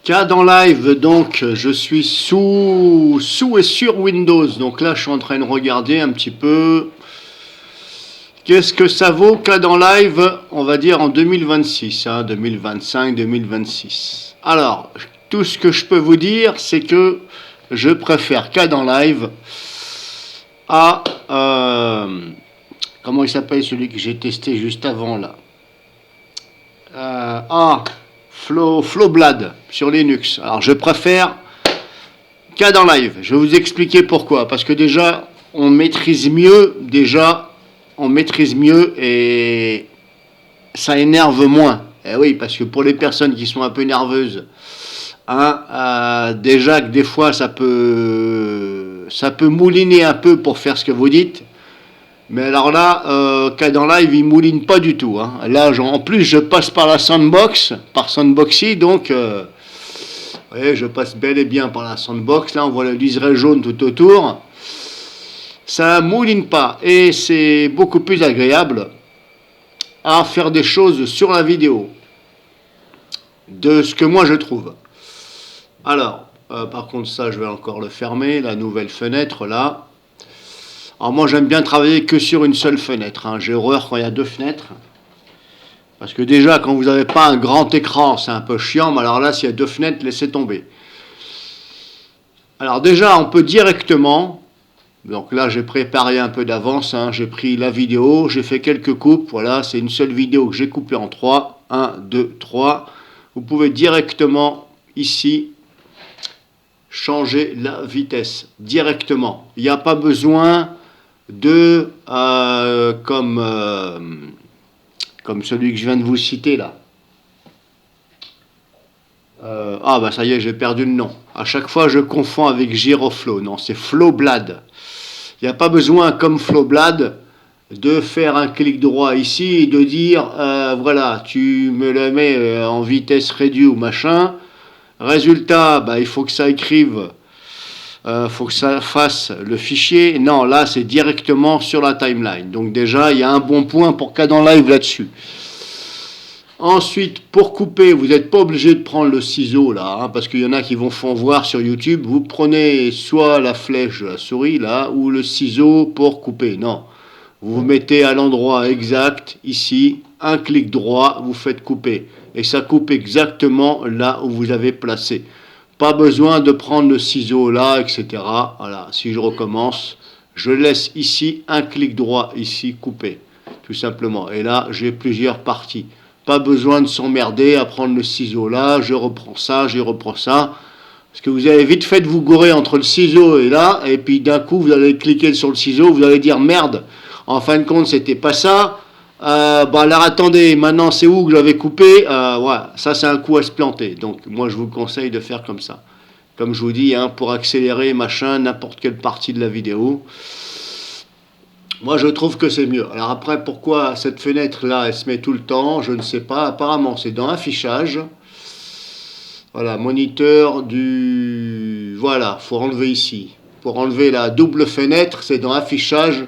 Cas dans live, donc je suis sous et sur Windows. Donc là, je suis en train de regarder un petit peu. Qu'est-ce que ça vaut cas dans live, on va dire en 2026, 2025, 2026. Alors, tout ce que je peux vous dire, c'est que je préfère cas dans live à... comment il s'appelle celui que j'ai testé juste avant là Flowblad sur Linux. Alors je préfère cas dans live. Je vais vous expliquer pourquoi. Parce que déjà, on maîtrise mieux et ça énerve moins. Eh oui, parce que pour les personnes qui sont un peu nerveuses, déjà que des fois ça peut mouliner un peu pour faire ce que vous dites. Mais alors là, cas dans live, il mouline pas du tout. Là, en plus, je passe par la sandbox, par Sandboxy, donc voyez, je passe bel et bien par la sandbox. Là, on voit le liseré jaune tout autour. Ça mouline pas et c'est beaucoup plus agréable à faire des choses sur la vidéo, de ce que moi je trouve. Alors, par contre, ça, je vais encore le fermer, la nouvelle fenêtre là. Alors moi j'aime bien travailler que sur une seule fenêtre, j'ai horreur quand il y a deux fenêtres, parce que déjà quand vous n'avez pas un grand écran c'est un peu chiant, mais alors là s'il y a deux fenêtres, laissez tomber. Alors déjà on peut directement, donc là j'ai préparé un peu d'avance, j'ai pris la vidéo, j'ai fait quelques coupes, voilà, c'est une seule vidéo que j'ai coupée en 3, 1, 2, 3, vous pouvez directement ici changer la vitesse, directement, il n'y a pas besoin de comme celui que je viens de vous citer là. Bah ça y est, j'ai perdu le nom. À chaque fois, je confonds avec Giroflow. Non, c'est Flowblad. Il n'y a pas besoin, comme Flowblad, de faire un clic droit ici et de dire voilà, tu me le mets en vitesse réduite ou machin. Résultat, il faut que ça écrive. Faut que ça fasse le fichier. Non, là c'est directement sur la timeline. Donc déjà, il y a un bon point pour cas dans live là-dessus. Ensuite, pour couper, vous n'êtes pas obligé de prendre le ciseau là, parce qu'il y en a qui vont voir sur YouTube. Vous prenez soit la flèche de la souris là, ou le ciseau pour couper. Non, vous vous mettez à l'endroit exact, ici, un clic droit, vous faites couper. Et ça coupe exactement là où vous avez placé. Pas besoin de prendre le ciseau là, etc. Voilà, si je recommence, je laisse ici un clic droit, ici, couper, tout simplement. Et là, j'ai plusieurs parties. Pas besoin de s'emmerder à prendre le ciseau là, je reprends ça, je reprends ça. Parce que vous allez vite fait vous gourer entre le ciseau et là, et puis d'un coup, vous allez cliquer sur le ciseau, vous allez dire merde, en fin de compte, c'était pas ça. Alors attendez, maintenant c'est où que j'avais coupé, ça c'est un coup à se planter. Donc moi je vous conseille de faire comme ça. Comme je vous dis, pour accélérer machin, n'importe quelle partie de la vidéo. Moi je trouve que c'est mieux. Alors après, pourquoi cette fenêtre là elle se met tout le temps, je ne sais pas. Apparemment c'est dans affichage. Voilà, moniteur du... Voilà, faut enlever ici. Pour enlever la double fenêtre, c'est dans affichage.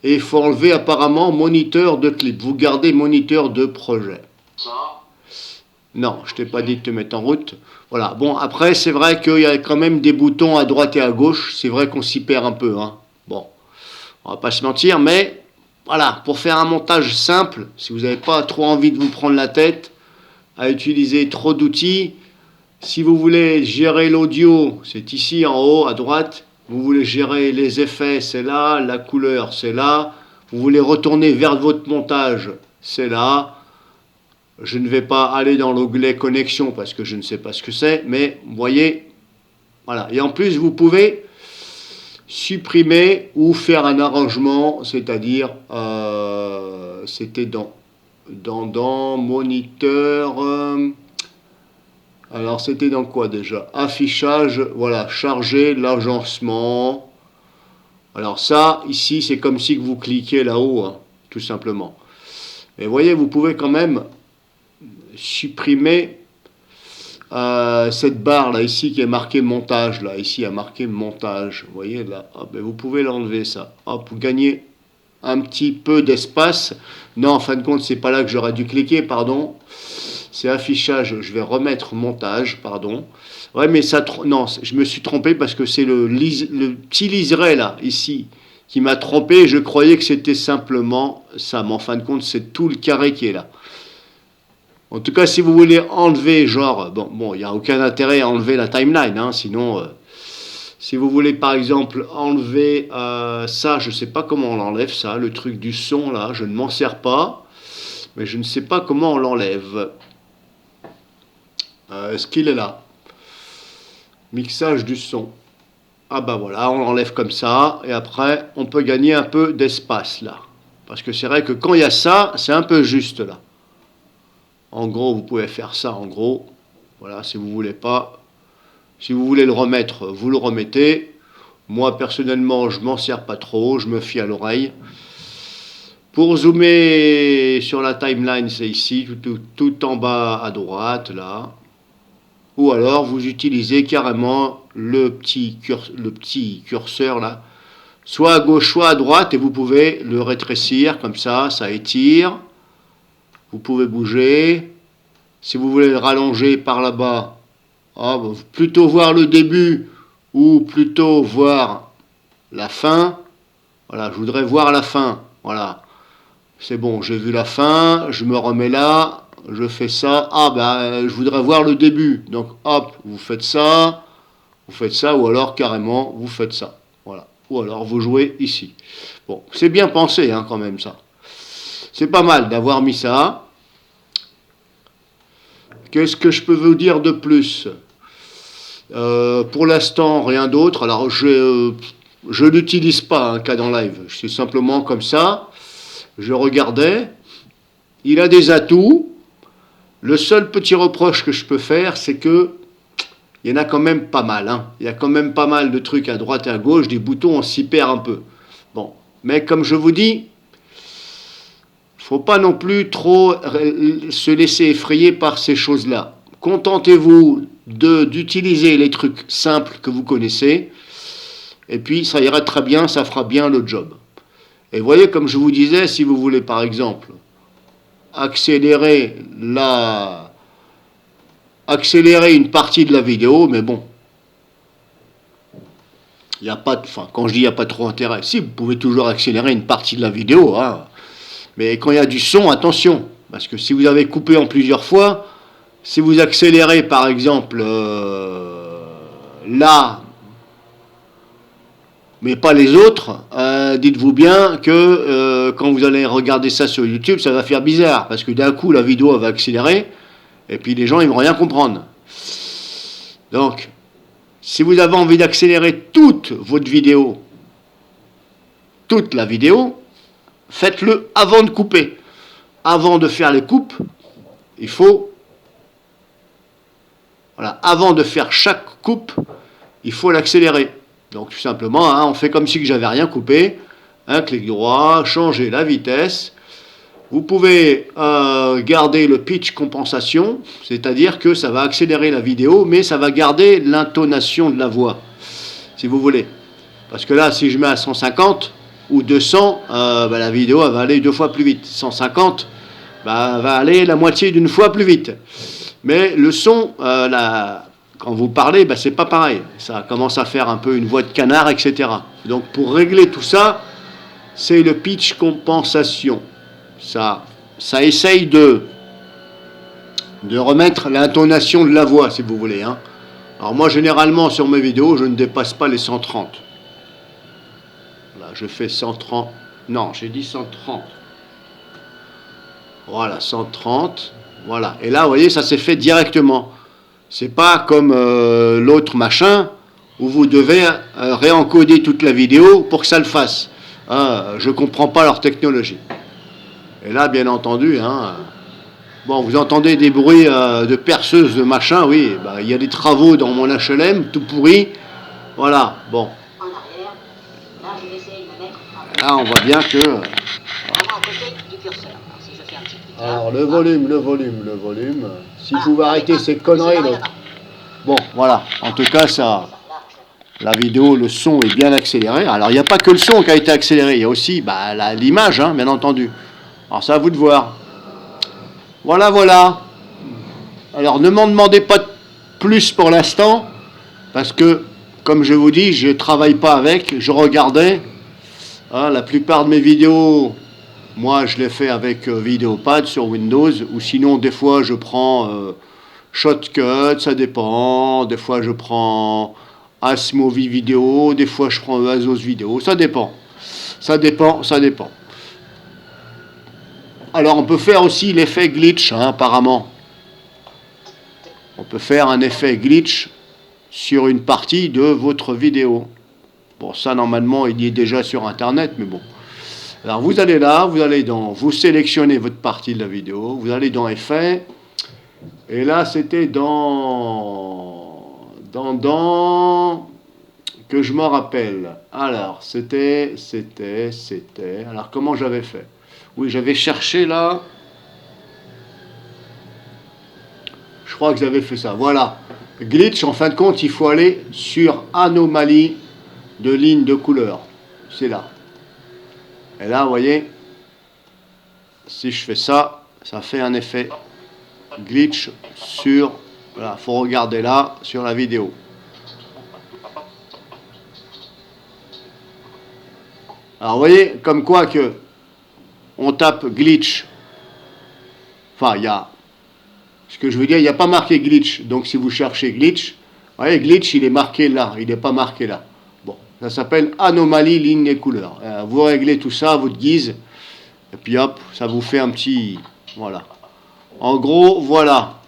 Et il faut enlever apparemment moniteur de clip. Vous gardez moniteur de projet. Non, je t'ai pas dit de te mettre en route. Voilà. Bon, après, c'est vrai qu'il y a quand même des boutons à droite et à gauche. C'est vrai qu'on s'y perd un peu. Bon, on va pas se mentir, mais voilà, pour faire un montage simple, si vous n'avez pas trop envie de vous prendre la tête à utiliser trop d'outils, si vous voulez gérer l'audio, c'est ici en haut à droite. Vous voulez gérer les effets, c'est là. La couleur, c'est là. Vous voulez retourner vers votre montage, c'est là. Je ne vais pas aller dans l'onglet connexion parce que je ne sais pas ce que c'est. Mais vous voyez, voilà. Et en plus, vous pouvez supprimer ou faire un arrangement, c'est-à-dire, c'était dans moniteur... alors c'était dans quoi déjà? Affichage, voilà, charger l'agencement. Alors ça, ici, c'est comme si vous cliquez là-haut, tout simplement. Mais voyez, vous pouvez quand même supprimer cette barre là, ici, qui est marquée montage, là, ici, il y a marqué montage. Vous voyez, là, vous pouvez l'enlever, ça. Pour gagner un petit peu d'espace. Non, en fin de compte, c'est pas là que j'aurais dû cliquer, pardon. c'est affichage, je vais remettre montage, pardon. Ouais, mais ça, non, je me suis trompé parce que c'est le petit liseré là, ici, qui m'a trompé. Je croyais que c'était simplement ça, mais en fin de compte, c'est tout le carré qui est là. En tout cas, si vous voulez enlever, genre, bon, il n'y a aucun intérêt à enlever la timeline, hein, sinon, si vous voulez par exemple enlever ça, je ne sais pas comment on l'enlève, ça, le truc du son là, je ne m'en sers pas, mais je ne sais pas comment on l'enlève. Est-ce qu'il est là? Mixage du son. Ah bah voilà, on l'enlève comme ça, et après, on peut gagner un peu d'espace là. Parce que c'est vrai que quand il y a ça, c'est un peu juste là. En gros, vous pouvez faire ça en gros. Voilà, si vous voulez pas. Si vous voulez le remettre, vous le remettez. Moi, personnellement, je m'en sers pas trop, je me fie à l'oreille. Pour zoomer sur la timeline, c'est ici, tout en bas à droite, là. Ou alors, vous utilisez carrément le petit curseur, là. Soit à gauche, soit à droite, et vous pouvez le rétrécir, comme ça étire. Vous pouvez bouger. Si vous voulez le rallonger par là-bas, plutôt voir le début ou plutôt voir la fin. Voilà, je voudrais voir la fin. Voilà, c'est bon, j'ai vu la fin, je me remets là, je fais ça. Je voudrais voir le début. Donc hop, vous faites ça, ou alors carrément vous faites ça. Voilà, ou alors vous jouez ici. Bon, c'est bien pensé hein, quand même ça. C'est pas mal d'avoir mis ça. Qu'est-ce que je peux vous dire de plus? Pour l'instant, rien d'autre. Alors, je n'utilise pas un CAD en live. C'est simplement comme ça. Je regardais. Il a des atouts. Le seul petit reproche que je peux faire, c'est que il y en a quand même pas mal. Hein. Il y a quand même pas mal de trucs à droite et à gauche. Des boutons, on s'y perd un peu. Bon, mais comme je vous dis, faut pas non plus trop se laisser effrayer par ces choses-là. Contentez-vous d'utiliser les trucs simples que vous connaissez, et puis ça ira très bien, ça fera bien le job. Et vous voyez, comme je vous disais, si vous voulez par exemple accélérer une partie de la vidéo, mais bon, il n'y a pas, quand je dis il n'y a pas trop intérêt, si vous pouvez toujours accélérer une partie de la vidéo, hein. Mais quand il y a du son, attention, parce que si vous avez coupé en plusieurs fois, si vous accélérez par exemple là, mais pas les autres, dites-vous bien que quand vous allez regarder ça sur YouTube, ça va faire bizarre, parce que d'un coup la vidéo va accélérer, et puis les gens ils vont rien comprendre. Donc, si vous avez envie d'accélérer toute votre vidéo, toute la vidéo, faites-le avant de couper. Avant de faire les coupes, il faut... Voilà, avant de faire chaque coupe, il faut l'accélérer. Donc tout simplement, hein, on fait comme si j'avais rien coupé. Un clic droit, changer la vitesse. Vous pouvez garder le pitch compensation, c'est-à-dire que ça va accélérer la vidéo, mais ça va garder l'intonation de la voix, si vous voulez. Parce que là, si je mets à 150... ou 200, la vidéo elle va aller 2 fois plus vite. 150, va aller la moitié d'une fois plus vite. Mais le son, quand vous parlez, c'est pas pareil. Ça commence à faire un peu une voix de canard, etc. Donc pour régler tout ça, c'est le pitch compensation. Ça essaye de remettre l'intonation de la voix, si vous voulez. Hein. Alors moi, généralement, sur mes vidéos, je ne dépasse pas les 130. Je fais 130, non, j'ai dit 130. Voilà, 130, voilà. Et là, vous voyez, ça s'est fait directement. C'est pas comme l'autre machin, où vous devez réencoder toute la vidéo pour que ça le fasse. Je comprends pas leur technologie. Et là, bien entendu, bon, vous entendez des bruits de perceuses, de machin, oui, il y a des travaux dans mon HLM, tout pourri. Voilà, bon. Là, on voit bien que... Alors, le volume. Si vous pouvez arrêter ces conneries, là. Bon, voilà. En tout cas, ça... La vidéo, le son est bien accéléré. Alors, il n'y a pas que le son qui a été accéléré. Il y a aussi l'image, bien entendu. Alors, c'est à vous de voir. Voilà. Alors ne m'en demandez pas plus pour l'instant, parce que, comme je vous dis, je ne travaille pas avec, je regardais, hein, la plupart de mes vidéos, moi je les fais avec Videopad sur Windows, ou sinon des fois je prends Shotcut, ça dépend, des fois je prends Asmovie Vidéo, des fois je prends Asos Vidéo, ça dépend, ça dépend, ça dépend. Alors on peut faire aussi l'effet glitch, hein, apparemment. On peut faire un effet glitch sur une partie de votre vidéo. Bon, ça normalement il y est déjà sur internet, mais bon. Alors vous allez là, vous sélectionnez votre partie de la vidéo, vous allez dans effet, et là c'était que je m'en rappelle. Alors c'était, alors comment j'avais fait? Oui, j'avais cherché là. Je crois que j'avais fait ça. Voilà. Glitch, en fin de compte, il faut aller sur anomalie de ligne de couleur. C'est là. Et là, vous voyez, si je fais ça, ça fait un effet glitch sur... Voilà, il faut regarder là, sur la vidéo. Alors, vous voyez, comme quoi que on tape glitch. Enfin, il y a... Ce que je veux dire, il n'y a pas marqué glitch. Donc si vous cherchez glitch, vous voyez, glitch, il est marqué là, il n'est pas marqué là. Bon, ça s'appelle anomalie ligne et couleurs. Vous réglez tout ça à votre guise, et puis hop, ça vous fait un petit... Voilà. En gros, voilà.